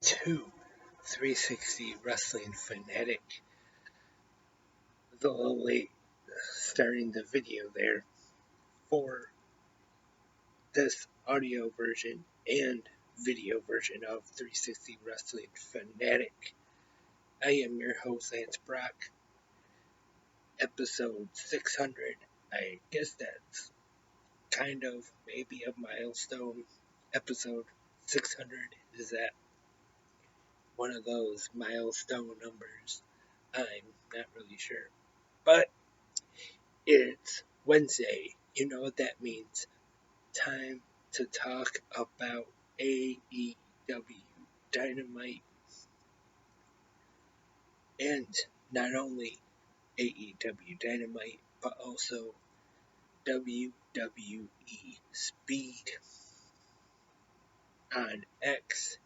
to 360 Wrestling Fanatic. I was a little late starting the video there for this audio version and video version of 360 Wrestling Fanatic. I am your host, Lance Brock. Episode 600. I guess that's kind of maybe a milestone. Episode 600 is that one of those milestone numbers? I'm not really sure. But it's Wednesday. You know what that means. Time to talk about AEW Dynamite. And not only AEW Dynamite, but also WWE Speed on X.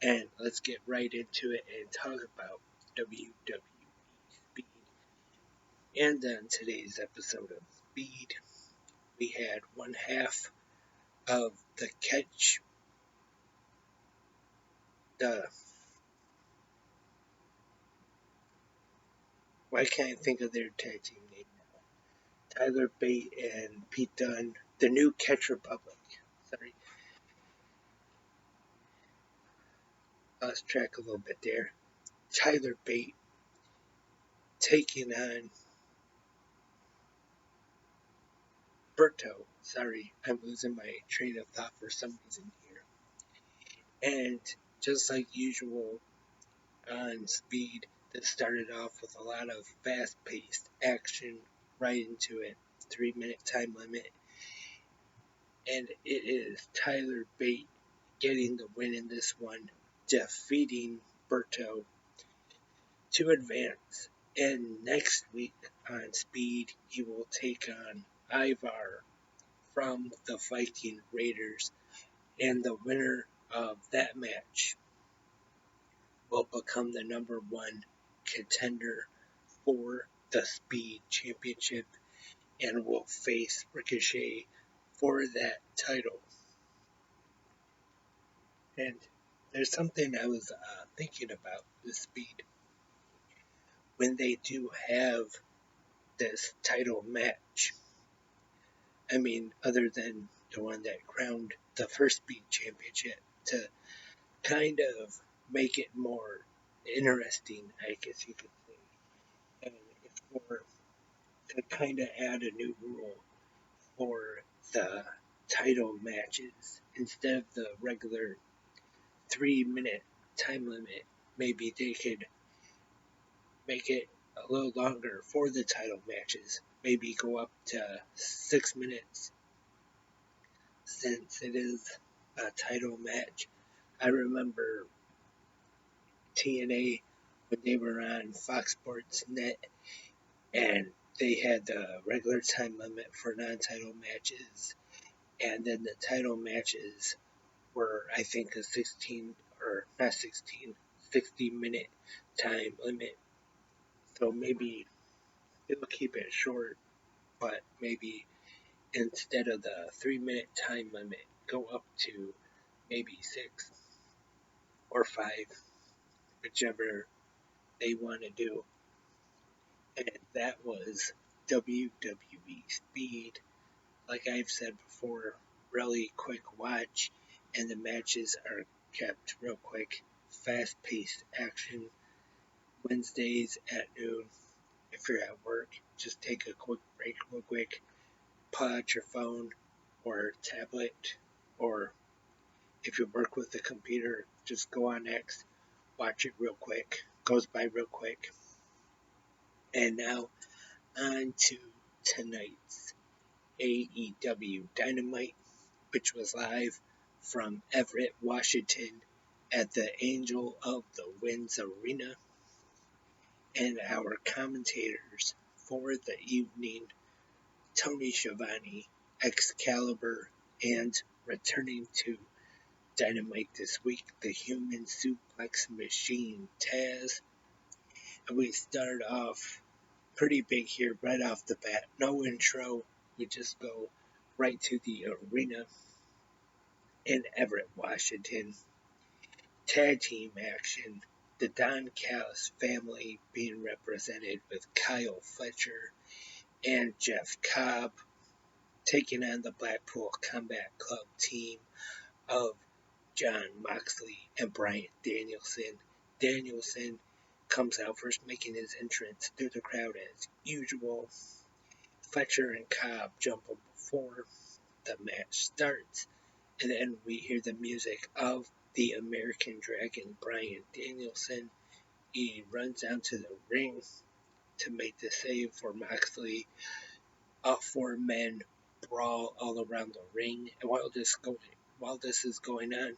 And let's get right into it and talk about WWE Speed. And on today's episode of Speed, we had one half of the catch, why can't I think of their tag team name now? Tyler Bate and Pete Dunne, the new Catch Republic. Sorry, lost track a little bit there. Tyler Bate taking on Berto. Sorry, I'm losing my train of thought for some reason here. And just like usual on Speed, that started off with a lot of fast-paced action right into it. 3-minute time limit. And it is Tyler Bate getting the win in this one, defeating Berto to advance. And next week on Speed, he will take on Ivar from the Viking Raiders. And the winner of that match will become the number one contender for the Speed Championship and will face Ricochet for that title. And there's something I was thinking about with Speed. When they do have this title match, I mean, other than the one that crowned the first Speed Championship, to kind of make it more interesting, I guess you could say. And it's for to kind of add a new rule for the title matches instead of the regular 3-minute time limit. Maybe they could make it a little longer for the title matches. Maybe go up to 6 minutes since it is a title match. I remember TNA when they were on Fox Sports Net and they had the regular time limit for non-title matches, and then the title matches were, I think, a 60-minute time limit. So maybe it'll keep it short, but maybe instead of the 3-minute time limit, go up to maybe 6 or 5, whichever they want to do. And that was WWE Speed. Like I've said before, really quick watch, and the matches are kept real quick. Fast-paced action. Wednesdays at noon. If you're at work, just take a quick break real quick. Pull out your phone or tablet, or if you work with the computer, just go on X, watch it real quick. Goes by real quick. And now on to tonight's AEW Dynamite, which was live from Everett, Washington at the Angel of the Winds Arena. And our commentators for the evening, Tony Schiavone, Excalibur, and returning to Dynamite this week, the Human Suplex Machine, Taz. And we start off pretty big here right off the bat. No intro. We just go right to the arena in Everett, Washington. Tag team action. The Don Callis family being represented with Kyle Fletcher and Jeff Cobb taking on the Blackpool Combat Club team of John Moxley and Bryan Danielson. Danielson comes out first, making his entrance through the crowd as usual. Fletcher and Cobb jump him before the match starts, and then we hear the music of the American Dragon, Bryan Danielson. He runs down to the ring to make the save for Moxley. All four men brawl all around the ring, and while this is going on,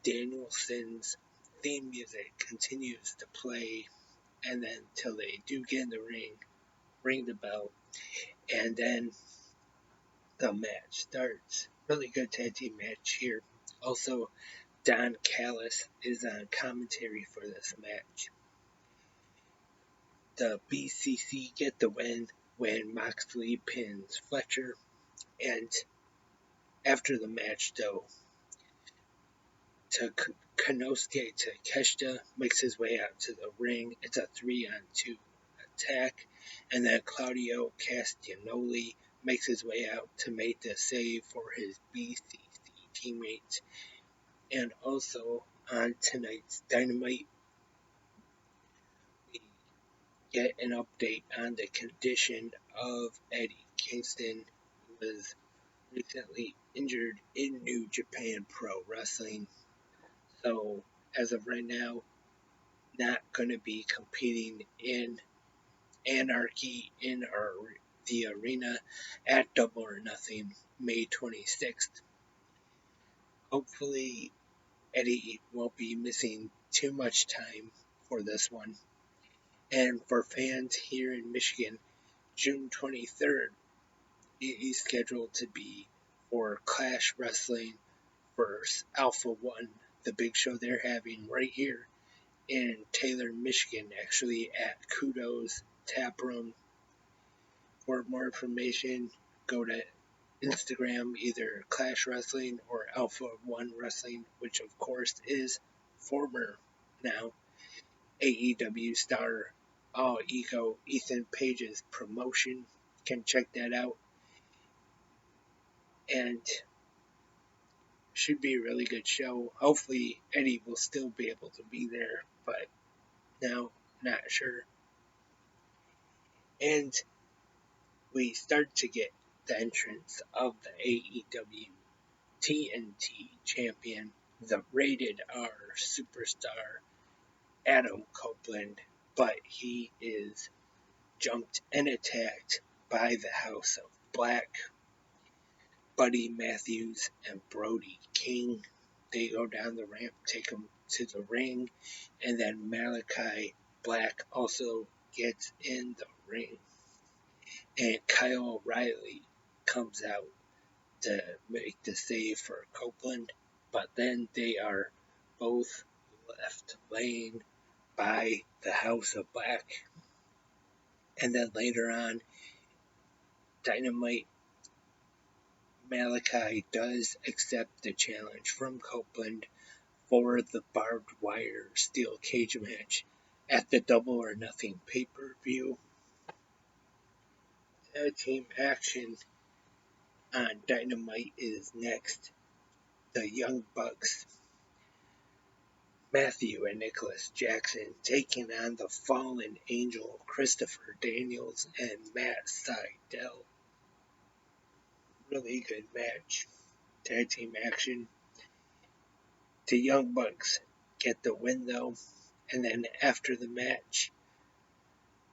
Danielson's theme music continues to play, and then till they do get in the ring the bell, and then the match starts. Really good tag team match here. Also, Don Callis is on commentary for this match. The BCC get the win when Moxley pins Fletcher, and after the match, though, Konosuke Takeshita makes his way out to the ring. It's a 3-on-2 attack, and then Claudio Castagnoli makes his way out to make the save for his BCC teammates. And also on tonight's Dynamite, we get an update on the condition of Eddie Kingston, who was recently injured in New Japan Pro Wrestling. So, as of right now, not going to be competing in Anarchy in the arena at Double or Nothing May 26th. Hopefully, Eddie won't be missing too much time for this one. And for fans here in Michigan, June 23rd is scheduled to be for Clash Wrestling versus Alpha One, the big show they're having right here in Taylor, Michigan, actually at Kudos Tap Room. For more information, go to Instagram, either Clash Wrestling or Alpha One Wrestling, which of course is former now AEW star All Ego Ethan Page's promotion. Can check that out. And should be a really good show. Hopefully Eddie will still be able to be there, but now not sure. And we start to get the entrance of the AEW TNT champion, the rated R superstar Adam Copeland, but he is jumped and attacked by the House of Black. Buddy Matthews and Brody King, they go down the ramp, take him to the ring, and then Malachi Black also gets in the ring. And Kyle O'Reilly comes out to make the save for Copeland, but then they are both left laying by the House of Black. And then later on, Dynamite, Malachi does accept the challenge from Copeland for the barbed wire steel cage match at the Double or Nothing pay-per-view. Tag team action on Dynamite is next. The Young Bucks, Matthew and Nicholas Jackson, taking on the Fallen Angel, Christopher Daniels and Matt Sydal. Really good match. Tag team action. The Young Bucks get the win though, and then after the match,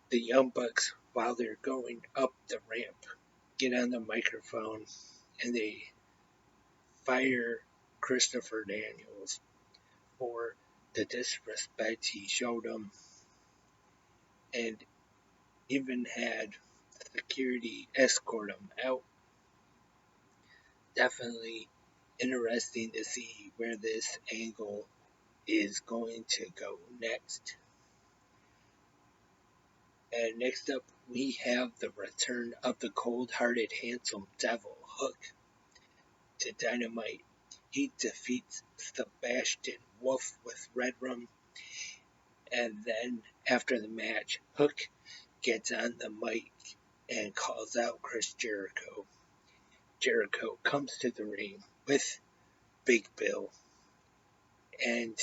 the Young Bucks, while they're going up the ramp, get on the microphone and they fire Christopher Daniels for the disrespect he showed them, and even had security escort him out. Definitely interesting to see where this angle is going to go next. And next up, we have the return of the cold-hearted, handsome devil Hook to Dynamite. He defeats Sebastian Wolf with Red Rum. And then after the match, Hook gets on the mic and calls out Chris Jericho. Jericho comes to the ring with Big Bill, and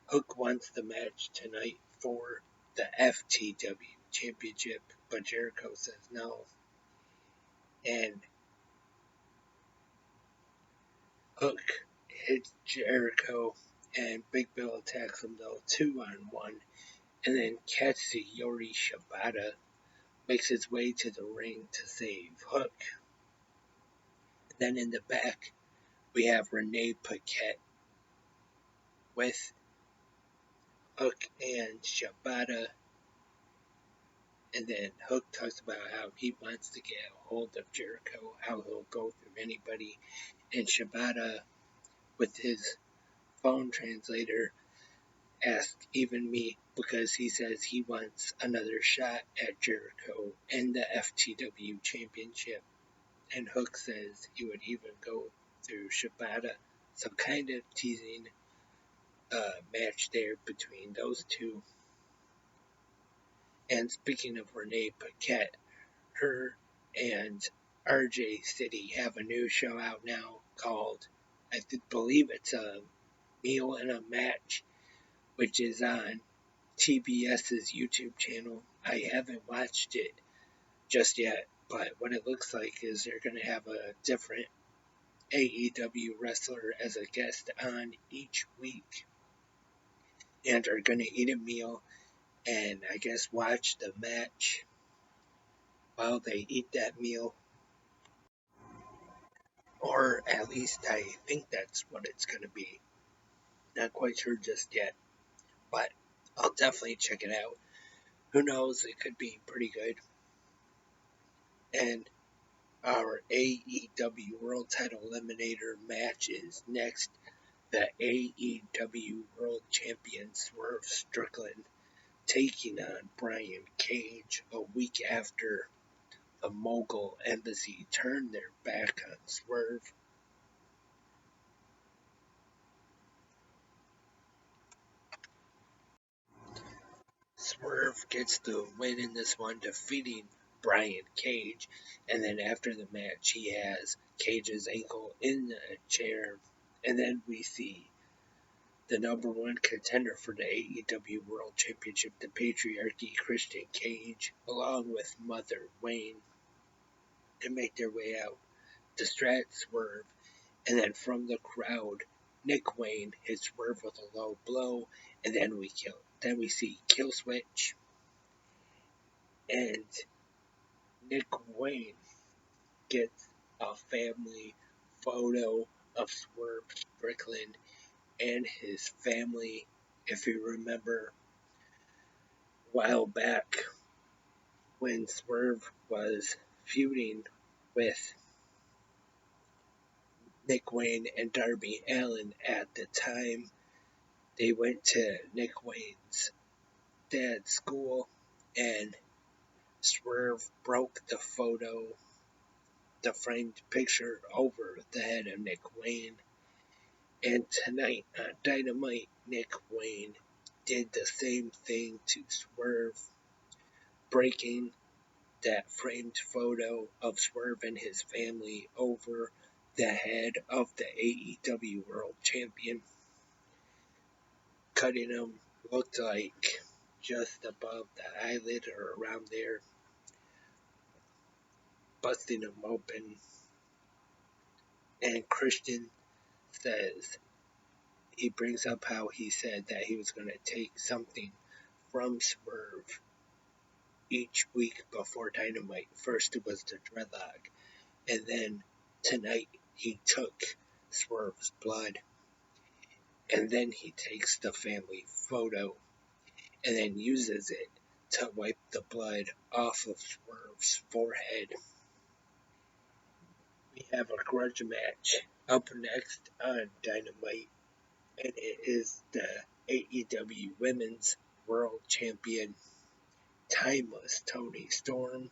Hook wants the match tonight for the FTW Championship, but Jericho says no. And Hook hits Jericho, and Big Bill attacks him though 2-on-1, and then Katsuyori Shibata makes his way to the ring to save Hook. Then in the back, we have Renee Paquette with Hook and Shibata. And then Hook talks about how he wants to get a hold of Jericho, how he'll go through anybody. And Shibata, with his phone translator, asks even me because he says he wants another shot at Jericho and the FTW Championship. And Hook says he would even go through Shibata. So kind of teasing a match there between those two. And speaking of Renee Paquette, her and RJ City have a new show out now called, I believe it's a Meal and a Match, which is on TBS's YouTube channel. I haven't watched it just yet, but what it looks like is they're going to have a different AEW wrestler as a guest on each week, and are going to eat a meal and I guess watch the match while they eat that meal. Or at least I think that's what it's going to be. Not quite sure just yet, but I'll definitely check it out. Who knows, it could be pretty good. And our AEW World Title Eliminator match is next. The AEW World Champion Swerve Strickland taking on Brian Cage a week after the Mogul Embassy turned their back on Swerve. Swerve gets the win in this one, defeating Brian Cage. And then after the match, he has Cage's ankle in a chair. And then we see the number one contender for the AEW World Championship, the Patriarchy, Christian Cage, along with Mother Wayne, to make their way out, distract Swerve, and then from the crowd, Nick Wayne hits Swerve with a low blow, and then we see Killswitch, and Nick Wayne gets a family photo of Swerve Strickland and his family. If you remember a while back when Swerve was feuding with Nick Wayne and Darby Allin at the time, they went to Nick Wayne's dad's school and Swerve broke the photo, the framed picture, over the head of Nick Wayne. And tonight on Dynamite, Nick Wayne did the same thing to Swerve, breaking that framed photo of Swerve and his family over the head of the AEW World Champion, cutting him looked like just above the eyelid or around there, busting him open. And Christian says, he brings up how he said that he was going to take something from Swerve each week before Dynamite. First it was the dreadlock, and then tonight he took Swerve's blood, and then he takes the family photo and then uses it to wipe the blood off of Swerve's forehead. We have a grudge match up next on Dynamite, and it is the AEW Women's World Champion Timeless Toni Storm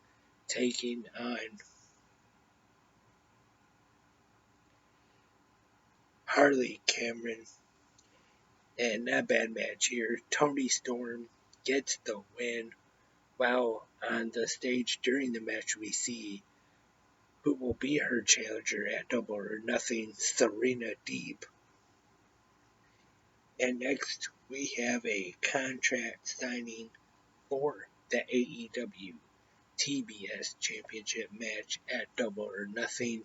taking on Harley Cameron, and not a bad match here. Toni Storm gets the win. While on the stage during the match, we see who will be her challenger at Double or Nothing, Serena Deeb. And next, we have a contract signing for the AEW TBS Championship match at Double or Nothing.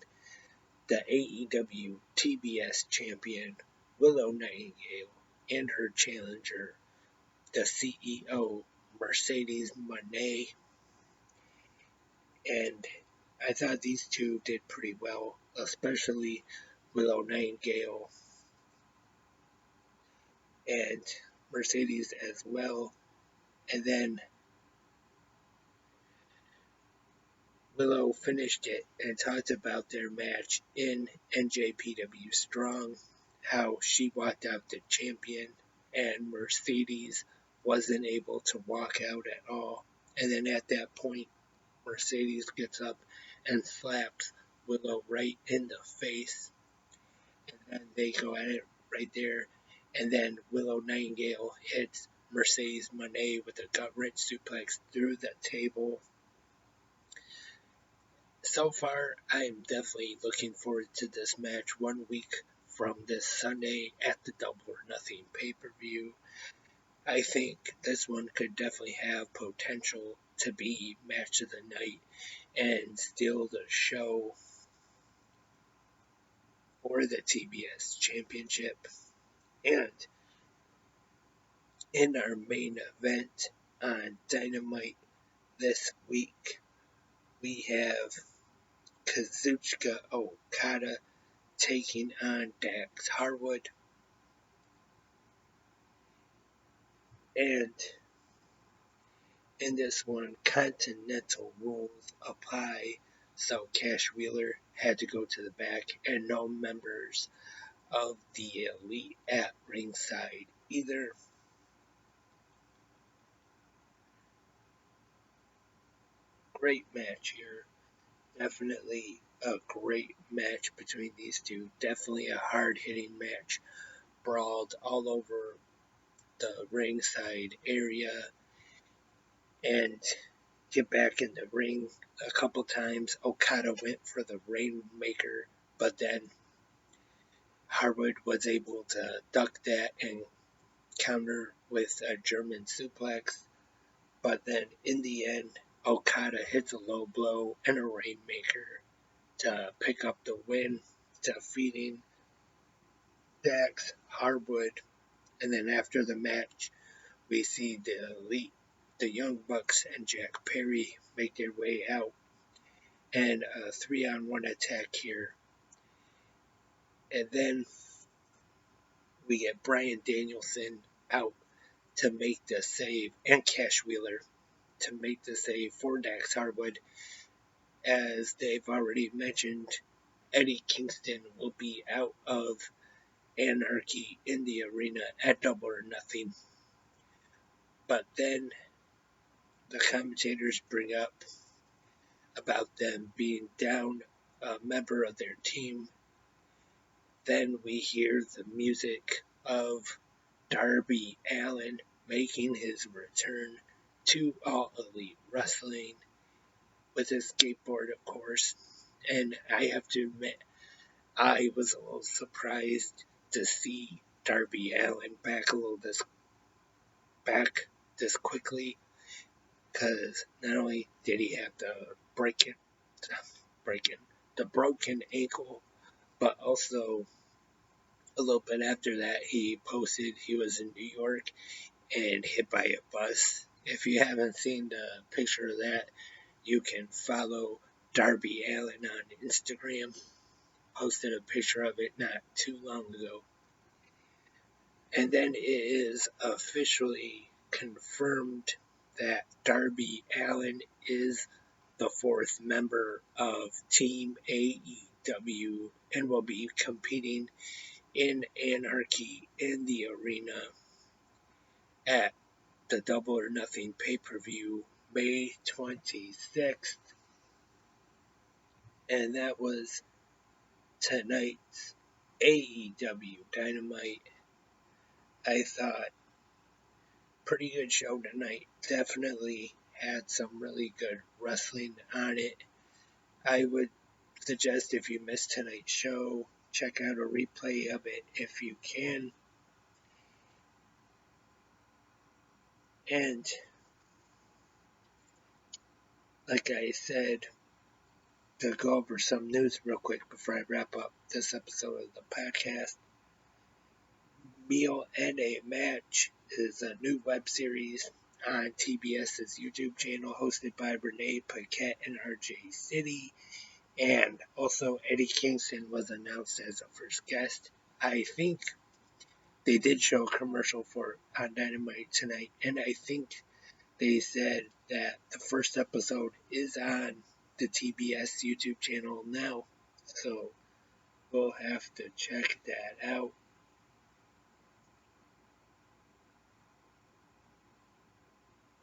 The AEW TBS champion, Willow Nightingale, and her challenger, the CEO, Mercedes Moné. And I thought these two did pretty well, especially Willow Nightingale and Mercedes as well. And then Willow finished it and talked about their match in NJPW Strong, how she walked out the champion and Mercedes wasn't able to walk out at all. And then at that point, Mercedes gets up and slaps Willow right in the face. And then they go at it right there. And then Willow Nightingale hits Mercedes Moné with a gut wrench suplex through the table. So far, I'm definitely looking forward to this match 1 week from this Sunday at the Double or Nothing pay-per-view. I think this one could definitely have potential to be match of the night and steal the show for the TBS Championship. And in our main event on Dynamite this week, we have Kazuchika Okada taking on Dax Harwood. And in this one, continental rules apply, so Cash Wheeler had to go to the back, and no members of the Elite at ringside either. Great match here. Definitely a great match between these two. Definitely a hard-hitting match. Brawled all over the ringside area and get back in the ring a couple times. Okada went for the Rainmaker, but then Harwood was able to duck that and counter with a German suplex. But then in the end, Okada hits a low blow and a Rainmaker to pick up the win, defeating Dax Harwood. And then after the match, we see the Elite, the Young Bucks, and Jack Perry make their way out. And a 3-on-1 attack here. And then we get Bryan Danielson out to make the save, and Cash Wheeler to make the save for Dax Harwood. As they've already mentioned, Eddie Kingston will be out of Anarchy in the arena at Double or Nothing. But then the commentators bring up about them being down a member of their team. Then we hear the music of Darby Allin making his return to All Elite Wrestling with his skateboard, of course. And I have to admit, I was a little surprised to see Darby Allin back this quickly, because not only did he have the broken ankle, but also a little bit after that he posted he was in New York and hit by a bus. If you haven't seen the picture of that, you can follow Darby Allin on Instagram. Posted a picture of it not too long ago. And then it is officially confirmed that Darby Allin is the fourth member of Team AEW and will be competing in Anarchy in the arena at the Double or Nothing pay-per-view May 26th. And that was tonight's AEW Dynamite. I thought pretty good show tonight. Definitely had some really good wrestling on it. I would suggest if you missed tonight's show, check out a replay of it if you can. And like I said, to go over some news real quick before I wrap up this episode of the podcast. Meal and a Match is a new web series on TBS's YouTube channel hosted by Renee Paquette and RJ City. And also Eddie Kingston was announced as a first guest. I think they did show a commercial for on Dynamite tonight, and I think they said that the first episode is on the TBS YouTube channel now, so we'll have to check that out.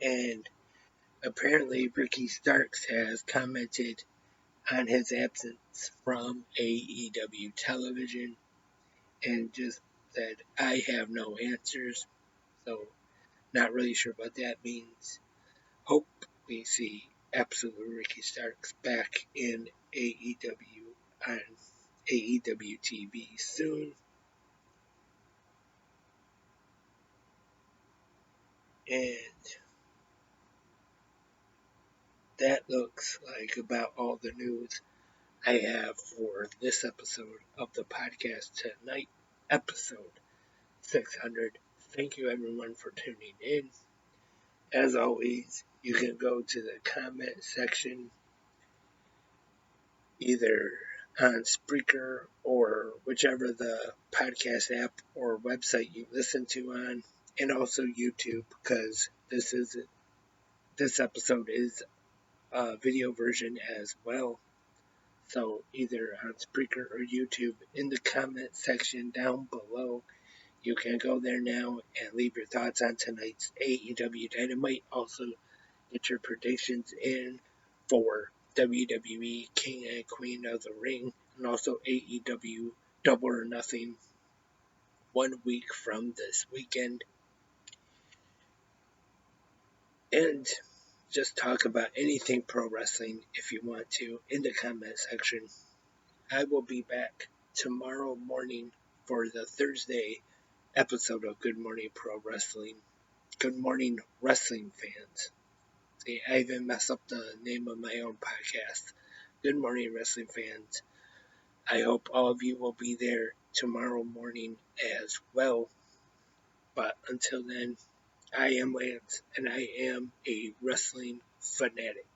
And apparently Ricky Starks has commented on his absence from AEW television and just said, I have no answers, so not really sure what that means. Hope we see Absolute Ricky Starks back in AEW on AEW TV soon. And that looks like about all the news I have for this episode of the podcast tonight, episode 600. Thank you everyone for tuning in. As always, you can go to the comment section either on Spreaker or whichever the podcast app or website you listen to on, and also YouTube, because this episode is a video version as well. So either on Spreaker or YouTube, in the comment section down below, you can go there now and leave your thoughts on tonight's AEW Dynamite. Also, get your predictions in for WWE King and Queen of the Ring, and also AEW Double or Nothing 1 week from this weekend. And just talk about anything pro wrestling if you want to in the comment section. I will be back tomorrow morning for the Thursday episode of Good Morning Pro Wrestling. Good morning, wrestling fans. See, I even mess up the name of my own podcast. Good morning, wrestling fans. I hope all of you will be there tomorrow morning as well. But until then, I am Lance, and I am a wrestling fanatic.